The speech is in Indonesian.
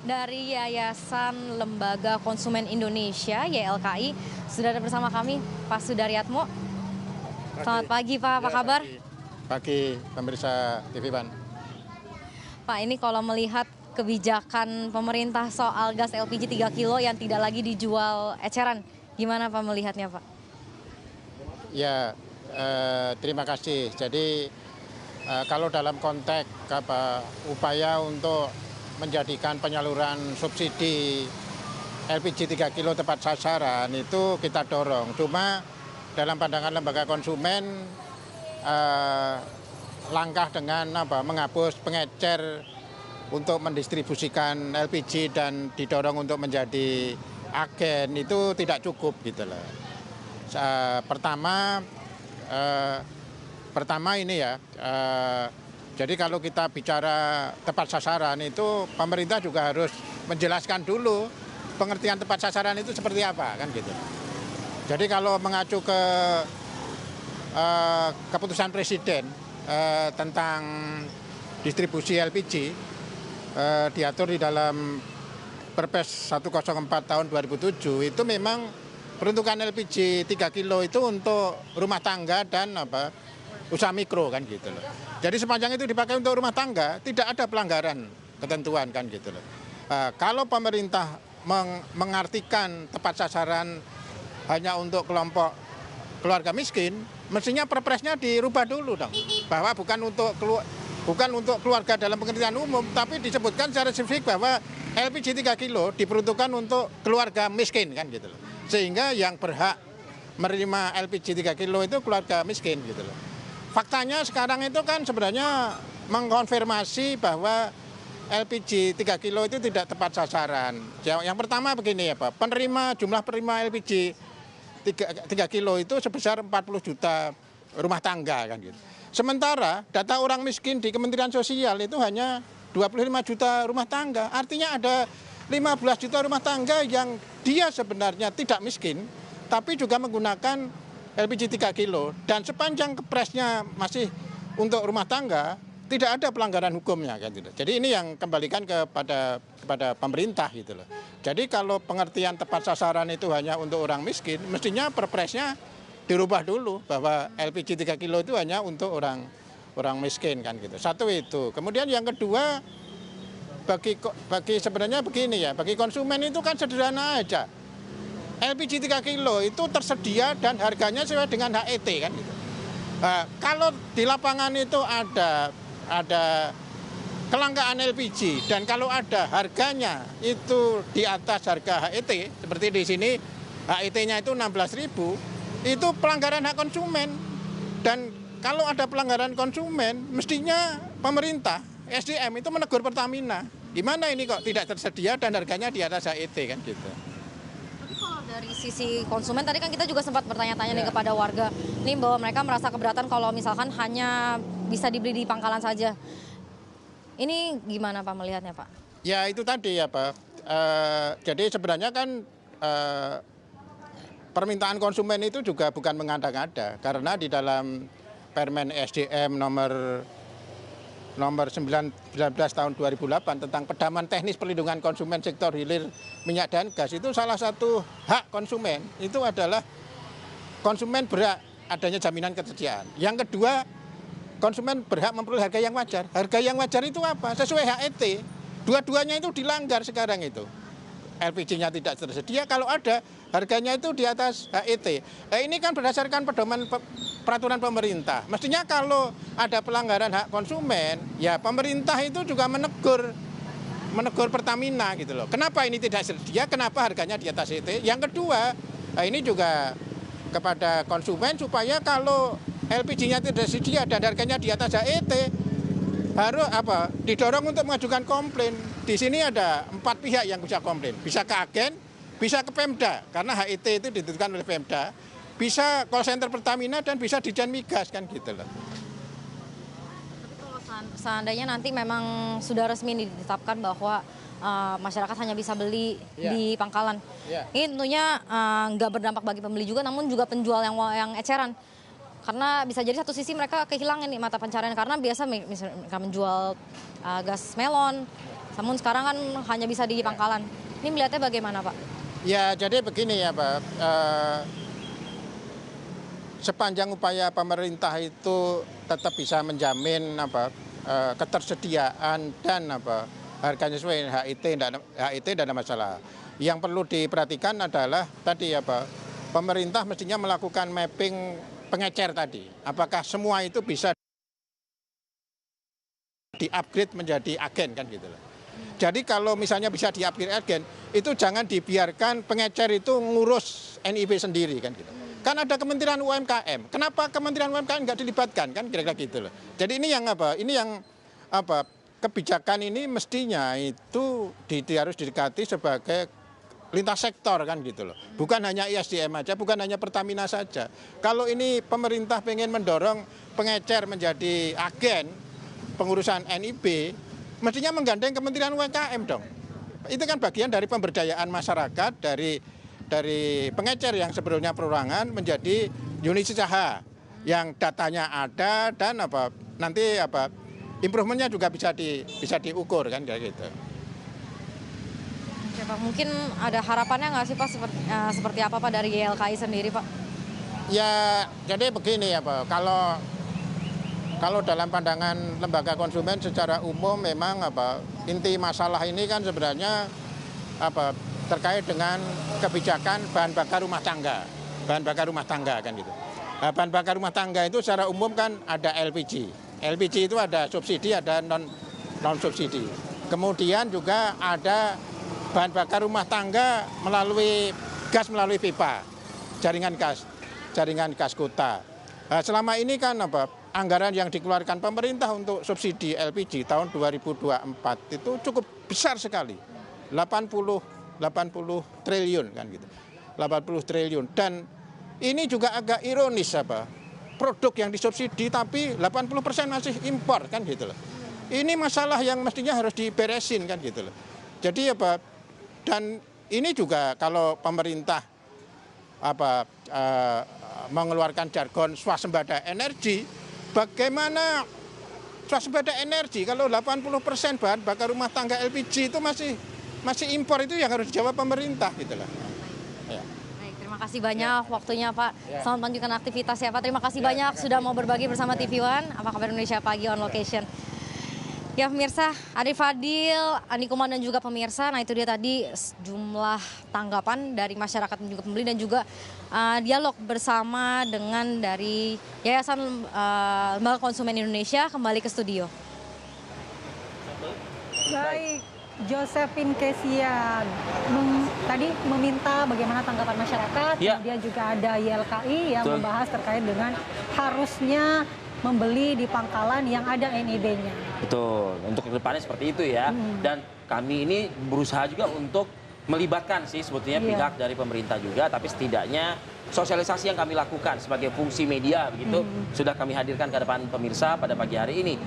dari Yayasan Lembaga Konsumen Indonesia (YLKI). Sudah ada bersama kami Pak Sudaryatmo. Selamat pagi Pak, apa kabar? Pagi pemirsa TV One. Pak, ini kalau melihat kebijakan pemerintah soal gas LPG 3 kilo yang tidak lagi dijual eceran, gimana Pak melihatnya Pak? Ya, terima kasih. Jadi kalau dalam konteks upaya untuk menjadikan penyaluran subsidi LPG 3 kilo tepat sasaran itu kita dorong. Cuma dalam pandangan lembaga konsumen langkah dengan menghapus pengecer untuk mendistribusikan LPG dan didorong untuk menjadi agen itu tidak cukup gitu loh. Pertama ini ya, jadi kalau kita bicara tepat sasaran itu pemerintah juga harus menjelaskan dulu pengertian tepat sasaran itu seperti apa kan gitu. Jadi kalau mengacu ke keputusan Presiden tentang distribusi LPG diatur di dalam Perpres 104 tahun 2007 itu memang peruntukan LPG 3 kilo itu untuk rumah tangga dan usaha mikro kan gitu loh. Jadi sepanjang itu dipakai untuk rumah tangga tidak ada pelanggaran ketentuan kan gitu loh. Kalau pemerintah mengartikan tepat sasaran hanya untuk kelompok keluarga miskin, mestinya perpresnya dirubah dulu dong. Bahwa bukan untuk keluarga dalam pengertian umum, tapi disebutkan secara spesifik bahwa LPG 3 kilo diperuntukkan untuk keluarga miskin kan gitu loh. Sehingga yang berhak menerima LPG 3 kilo itu keluarga miskin gitu loh. Faktanya sekarang itu kan sebenarnya mengkonfirmasi bahwa LPG 3 kilo itu tidak tepat sasaran. Yang pertama begini ya Pak, jumlah penerima LPG 3 kilo itu sebesar 40 juta rumah tangga kan gitu. Sementara data orang miskin di Kementerian Sosial itu hanya 25 juta rumah tangga. Artinya ada 15 juta rumah tangga yang dia sebenarnya tidak miskin, tapi juga menggunakan LPG 3 kilo. Dan sepanjang kepresnya masih untuk rumah tangga, tidak ada pelanggaran hukumnya kan gitu. Jadi ini yang kembalikan kepada pemerintah gitu loh. Jadi kalau pengertian tepat sasaran itu hanya untuk orang miskin, mestinya perpresnya dirubah dulu bahwa LPG 3 kilo itu hanya untuk orang miskin kan gitu. Satu itu. Kemudian yang kedua, bagi sebenarnya begini ya, bagi konsumen itu kan sederhana aja. LPG 3 kilo itu tersedia dan harganya sesuai dengan HET kan gitu. Kalau di lapangan itu ada kelangkaan LPG dan kalau ada harganya itu di atas harga HET, seperti di sini HET-nya itu 16.000, itu pelanggaran hak konsumen. Dan kalau ada pelanggaran konsumen, mestinya pemerintah, SDM itu menegur Pertamina. Gimana ini kok tidak tersedia dan harganya di atas HET kan gitu. Tapi kalau dari sisi konsumen, tadi kan kita juga sempat bertanya-tanya nih kepada warga, nih bahwa mereka merasa keberatan kalau misalkan hanya bisa dibeli di pangkalan saja. Ini gimana Pak melihatnya Pak? Ya itu tadi ya Pak. Jadi sebenarnya kan permintaan konsumen itu juga bukan mengada-ngada. Karena di dalam Permen SDM nomor 19 tahun 2008 tentang pedoman teknis perlindungan konsumen sektor hilir minyak dan gas, itu salah satu hak konsumen itu adalah konsumen berhak adanya jaminan ketersediaan. Yang kedua, konsumen berhak memperoleh harga yang wajar. Harga yang wajar itu apa? Sesuai HET. Dua-duanya itu dilanggar sekarang itu. LPG-nya tidak tersedia, kalau ada harganya itu di atas HET. Ini kan berdasarkan pedoman peraturan pemerintah. Mestinya kalau ada pelanggaran hak konsumen, ya pemerintah itu juga menegur Pertamina gitu loh. Kenapa ini tidak tersedia? Kenapa harganya di atas HET? Yang kedua, ini juga kepada konsumen supaya kalau LPG-nya tidak tersedia dan harganya di atas HET, harus didorong untuk mengajukan komplain. Di sini ada 4 pihak yang bisa komplain. Bisa ke agen, bisa ke Pemda, karena HET itu ditentukan oleh Pemda. Bisa call center Pertamina dan bisa Ditjen Migas kan gitu loh. Tapi kalau seandainya nanti memang sudah resmi ditetapkan bahwa masyarakat hanya bisa beli di pangkalan, ini tentunya nggak berdampak bagi pembeli juga, namun juga penjual yang eceran. Karena bisa jadi satu sisi mereka kehilangan nih mata pencarian, karena biasa mereka menjual gas melon, Namun sekarang kan hanya bisa di pangkalan. Ini melihatnya bagaimana, Pak? Ya, jadi begini ya, Pak. Sepanjang upaya pemerintah itu tetap bisa menjamin ketersediaan dan harganya sesuai HIT, tidak ada masalah. Yang perlu diperhatikan adalah tadi pemerintah mestinya melakukan mapping pengecer tadi. Apakah semua itu bisa di-upgrade menjadi agen kan gitu loh. Jadi kalau misalnya bisa di-upgrade agen, itu jangan dibiarkan pengecer itu ngurus NIB sendiri kan gitu. Kan ada Kementerian UMKM. Kenapa Kementerian UMKM nggak dilibatkan kan kira-kira gitu loh. Jadi ini yang kebijakan ini mestinya itu harus didekati sebagai lintas sektor kan gitu loh. Bukan hanya ISDM aja, bukan hanya Pertamina saja. Kalau ini pemerintah pengen mendorong pengecer menjadi agen pengurusan NIB, mestinya menggandeng Kementerian UMKM dong. Itu kan bagian dari pemberdayaan masyarakat dari pengecer yang sebelumnya perorangan menjadi unit usaha yang datanya ada dan nanti improvementnya juga bisa diukur kan kayak gitu. Oke, Pak, mungkin ada harapannya nggak sih Pak seperti apa Pak dari YLKI sendiri Pak? Ya jadi begini ya Pak, kalau dalam pandangan lembaga konsumen secara umum memang inti masalah ini kan sebenarnya terkait dengan kebijakan bahan bakar rumah tangga kan gitu. Bahan bakar rumah tangga itu secara umum kan ada LPG. LPG itu ada subsidi, ada non subsidi. Kemudian juga ada bahan bakar rumah tangga melalui pipa, jaringan gas kota. Selama ini kan anggaran yang dikeluarkan pemerintah untuk subsidi LPG tahun 2024 itu cukup besar sekali. 80 triliun kan gitu. 80 triliun dan ini juga agak ironis produk yang disubsidi tapi 80% masih impor kan gitu loh. Ini masalah yang mestinya harus diberesin kan gitu loh. Jadi dan ini juga kalau pemerintah mengeluarkan jargon swasembada energi, bagaimana swasembada energi kalau 80% bahan bakar rumah tangga LPG itu masih impor, itu yang harus dijawab pemerintah gitu loh. Ya. Baik, terima kasih banyak waktunya Pak. Selamat melanjutkan aktivitas ya Pak. Terima kasih banyak sudah mau berbagi bersama TV One. Apa kabar Indonesia Pagi on location. Ya pemirsa, Arif Fadil, Andi Kuman dan juga pemirsa, nah itu dia tadi jumlah tanggapan dari masyarakat dan juga pembeli dan juga dialog bersama dengan dari Yayasan Lembaga Konsumen Indonesia. Kembali ke studio. Baik, Josephine Kesian tadi meminta bagaimana tanggapan masyarakat, kemudian juga ada YLKI yang membahas terkait dengan harusnya membeli di pangkalan yang ada NIB-nya. Betul, untuk kedepannya seperti itu ya. Dan kami ini berusaha juga untuk melibatkan sih sebetulnya pihak dari pemerintah juga, tapi setidaknya sosialisasi yang kami lakukan sebagai fungsi media begitu sudah kami hadirkan ke depan pemirsa pada pagi hari ini.